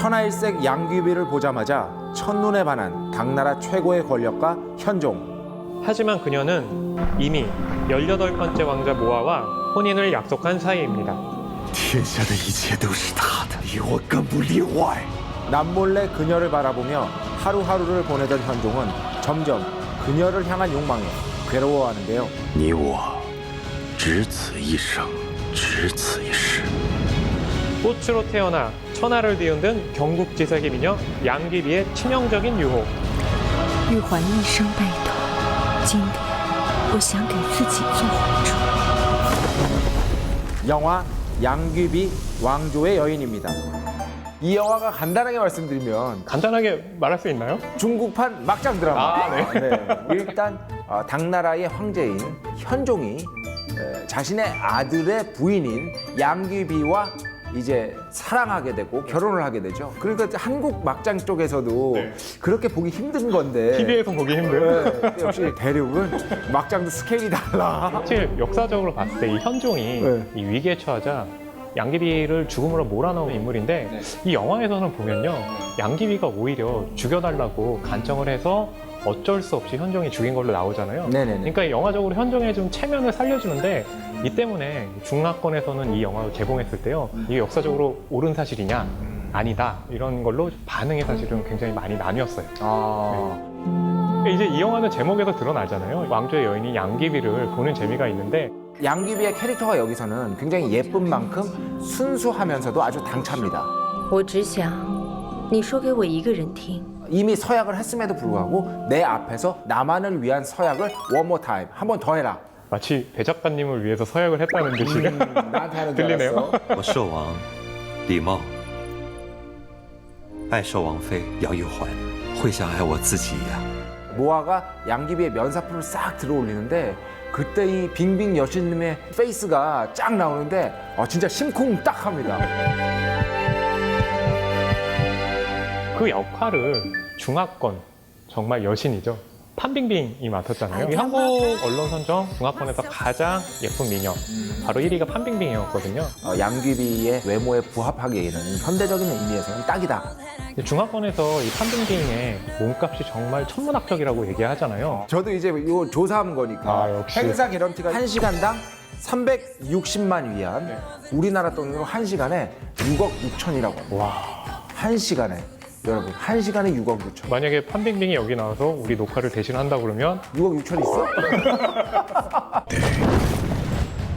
천하일색 양귀비를 보자마자 첫눈에 반한 당나라 최고의 권력가 현종. 하지만 그녀는 이미 18번째 왕자 모아와 혼인을 약속한 사이입니다. 天下的一切都是他的，我更不例外。 남몰래 그녀를 바라보며 하루하루를 보내던 현종은 점점 그녀를 향한 욕망에 괴로워하는데요. 你我只此一生，只此一世。 꽃으로 태어나 천하를 뒤흔든 경국지색의 미녀 양귀비의 치명적인 유혹. 玉环一生背斗，今天我想给自己做皇主。 영화 양귀비 왕조의 여인입니다. 이 영화가 간단하게 말씀드리면 간단하게 말할 수 있나요? 중국판 막장 드라마. 아, 네. 일단 당나라의 황제인 현종이 자신의 아들의 부인인 양귀비와 이제 사랑하게 되고 결혼을 하게 되죠. 그러니까 한국 막장 쪽에서도 네. 그렇게 보기 힘든 건데 TV에서 보기 힘든. 네, 역시 대륙은 막장도 스케일이 달라. 사실 역사적으로 봤을 때 이 현종이 네. 이 위기에 처하자 양귀비를 죽음으로 몰아넣은 인물인데 이 영화에서는 보면요 양귀비가 오히려 죽여달라고 간청을 해서 어쩔 수 없이 현종이 죽인 걸로 나오잖아요. 네네네. 그러니까 영화적으로 현종의 좀 체면을 살려주는데 이 때문에 중화권에서는 이 영화가 개봉했을 때요 이게 역사적으로 옳은 사실이냐 아니다 이런 걸로 반응이 사실은 굉장히 많이 나뉘었어요. 이제 이 영화는 제목에서 드러나잖아요. 왕조의 여인이 양귀비를 보는 재미가 있는데 양귀비의 캐릭터가 여기서는 굉장히 예쁜 만큼 순수하면서도 아주 당차입니다. 我只想你说给我一个人听。 이미 서약을 했음에도 불구하고 내 앞에서 나만을 위한 서약을 one more time 한 번 더 해라. 마치 배 작가님을 위해서 서약을 했다는 듯이 나한테 하는 줄 들리네요. 알았어. 我寿王李茂爱寿王妃杨玉环，会像爱我自己一样。 모아가 양귀비의 면사포를 싹 들어올리는데 그때 이 빙빙 여신님의 페이스가 쫙 나오는데 진짜 심쿵딱합니다. 그 역할을 중화권 정말 여신이죠. 판빙빙이 맡았잖아요. 이 한국 언론 선정 중화권에서 가장 예쁜 미녀 바로 1위가 판빙빙이었거든요. 양귀비의 외모에 부합하기에는 현대적인 의미에서는 딱이다. 중화권에서 이 판빙빙의 몸값이 정말 천문학적이라고 얘기하잖아요. 저도 이제 이거 조사한 거니까 역시. 행사 개런티가 1시간당 360만 위안, 네. 우리나라 돈으로 1시간에 6억 6천이라고 합니다. 와. 1시간에 여러분 1시간에 6억 6천. 만약에 판빙빙이 여기 나와서 우리 녹화를 대신한다 그러면 6억 6천 있어?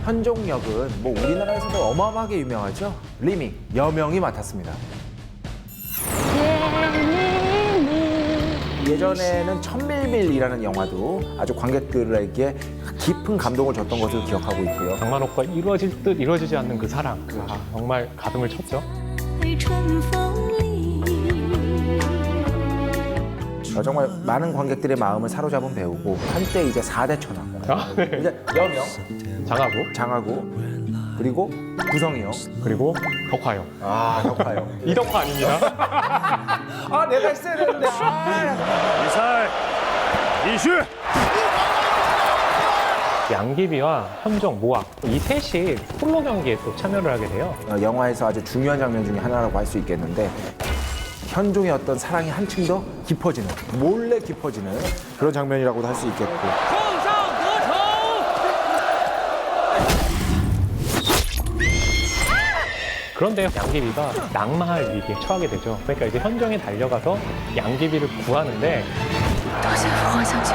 현종 역은 뭐 우리나라에서도 어마어마하게 유명하죠. 리밍 여명이 맡았습니다. 예전에는 천밀밀이라는 영화도 아주 관객들에게 깊은 감동을 줬던 것을 기억하고 있고요. 장만옥과 이루어질 듯 이루어지지 않는 그 사랑 정말 가슴을 쳤죠. 被春风里。 정말 많은 관객들의 마음을 사로잡은 배우고 한때 이제 4대 천왕 네. 이제 여명, 장하고 장하고 그리고 구성이요. 그리고 덕화요. 덕화요. 이덕화 아닙니다. 내가 했어야 되는데. 比赛继续。 양귀비와 현종, 모아 이 셋이 폴로 경기에 또 참여를 하게 돼요. 영화에서 아주 중요한 장면 중에 하나라고 할 수 있겠는데 현종의 어떤 사랑이 한층 더 깊어지는, 몰래 깊어지는 그런 장면이라고도 할 수 있겠고. 그런데 양귀비가 낙마할 위기에 처하게 되죠. 그러니까 이제 현종이 달려가서 양귀비를 구하는데 多谢父皇相救。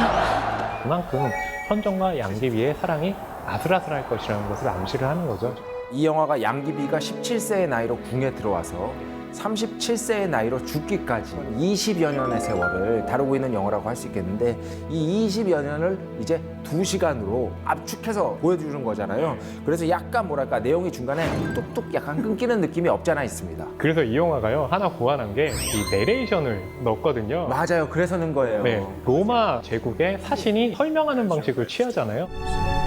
그만큼 현종과 양귀비의 사랑이 아슬아슬할 것이라는 것을 암시를 하는 거죠. 이 영화가 양귀비가 17세의 나이로 궁에 들어와서 37세의 나이로 죽기까지 20여 년의 세월을 다루고 있는 영화라고 할 수 있겠는데 이 20여 년을 이제 2시간으로 압축해서 보여주는 거잖아요. 그래서 약간 뭐랄까 내용이 중간에 뚝뚝 약간 끊기는 느낌이 없잖아 있습니다. 그래서 이 영화가요 하나 고안한 게 이 내레이션을 넣었거든요. 맞아요. 그래서 넣은 거예요. 네, 로마 제국의 사신이 설명하는 방식을 취하잖아요.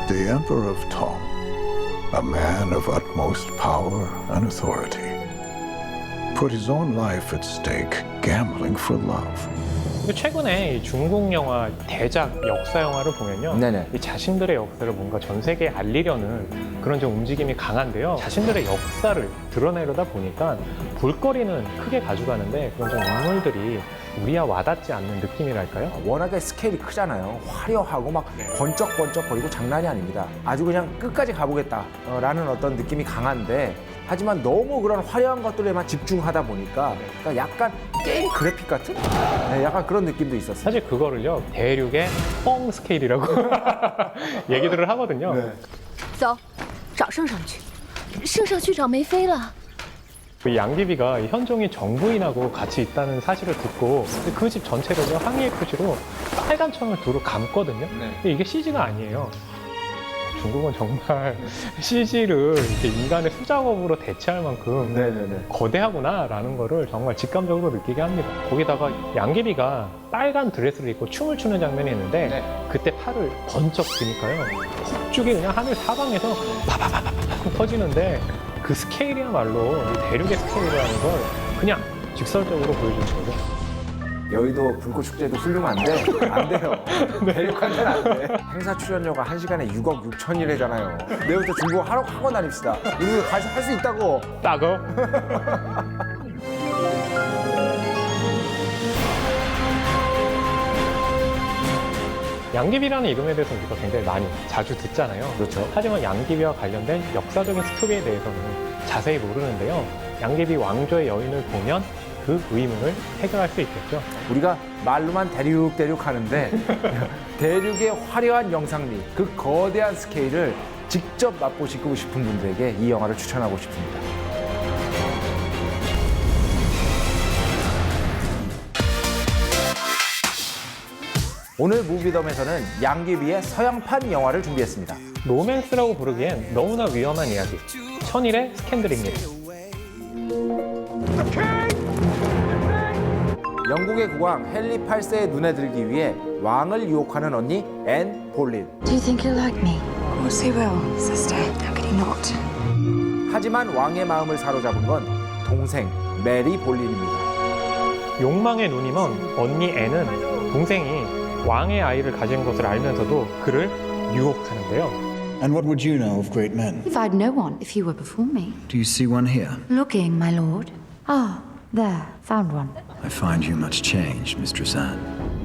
The Emperor of Tong, a man of utmost power and authority, put his own life at stake gambling for love. 근데 최근에 이 중국 영화 대작 역사 영화를 보면요, 네네. 이 자신들의 역사를 뭔가 전 세계에 알리려는 그런 좀 움직임이 강한데요. 자신들의 역사를 드러내려다 보니까 볼거리는 크게 가져가는데 그런 좀 인물들이 우리와 와닿지 않는 느낌이랄까요? 워낙에 스케일이 크잖아요. 화려하고 막 번쩍번쩍거리고 장난이 아닙니다. 아주 그냥 끝까지 가보겠다라는 어떤 느낌이 강한데 하지만 너무 그런 화려한 것들에만 집중하다 보니까 그러니까 약간 게임 그래픽 같은? 네, 약간 그런 느낌도 있었어요. 사실 그거를요, 대륙의 뻥 스케일이라고 얘기들을 하거든요. 走，找圣上去。圣上去找梅妃了。 그 양귀비가 이 현종이 정부인하고 같이 있다는 사실을 듣고 그 집 전체를 항의의 표시로 빨간 천을 두루 감거든요. 근데 이게 CG가 아니에요. 중국은 정말 CG를 이렇게 인간의 수작업으로 대체할 만큼 네네네. 거대하구나라는 거를 정말 직감적으로 느끼게 합니다. 거기다가 양귀비가 빨간 드레스를 입고 춤을 추는 장면이 있는데 그때 팔을 번쩍 드니까요. 폭죽이 그냥 하늘 사방에서 파파파파파 터지는데 그 스케일이야말로 이 대륙의 스케일이라는 걸 그냥 직설적으로 보여주는 거죠. 여의도 불꽃축제도 훌륭한데 안 돼요. 대륙한테는 안 돼. 행사 출연료가 1시간에 6억 6천이래잖아요. 내일부터 중국 하고 다닙시다. 우리도 가서 할 수 있다고. 따고. 양귀비라는 이름에 대해서 우리가 굉장히 많이 자주 듣잖아요. 그렇죠. 하지만 양귀비와 관련된 역사적인 스토리에 대해서는 자세히 모르는데요. 양귀비 왕조의 여인을 보면 그 의문을 해결할 수 있겠죠. 우리가 말로만 대륙 하는데 대륙의 화려한 영상미, 그 거대한 스케일을 직접 맛보시고 싶은 분들에게 이 영화를 추천하고 싶습니다. 오늘 무비덤에서는 양귀비의 서양판 영화를 준비했습니다. 로맨스라고 부르기엔 너무나 위험한 이야기. 천일의 스캔들입니다. 영국의 국왕 헨리 8세의 눈에 들기 위해 왕을 유혹하는 언니 앤 볼린. Do you think he'll like me? Of course he will, sister. How could he not? 하지만 왕의 마음을 사로잡은 건 동생 메리 볼린입니다. 욕망의 눈이 먼 언니 앤은 동생이 왕의 아이를 가진 것을 알면서도 그를 유혹하는데요. And what would you know of great men? If I'd know one, if you were before me. Do you see one here? Looking, my lord. Ah, there, found one. I find you much changed, Mistress Anne.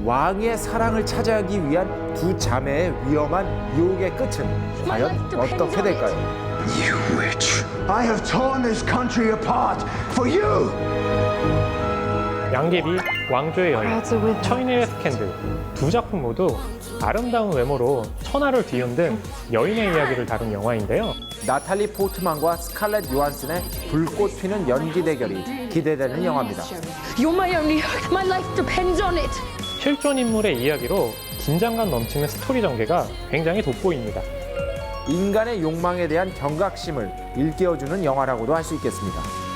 왕의 사랑을 차지하기 위한 두 자매의 위험한 유혹의 끝은 과연 어떻게 될까요? You witch. I have torn this country apart for you! 양귀비, 왕조의 여인, 천일의 스캔들 두 작품 모두 아름다운 외모로 천하를 뒤흔든 여인의 이야기를 다룬 영화인데요. 나탈리 포트만과 스칼렛 요한슨의 불꽃 튀는 연기 대결이 기대되는 영화입니다. You're my only hope. My life depends on it. 실존 인물의 이야기로 긴장감 넘치는 스토리 전개가 굉장히 돋보입니다. 인간의 욕망에 대한 경각심을 일깨워주는 영화라고도 할 수 있겠습니다.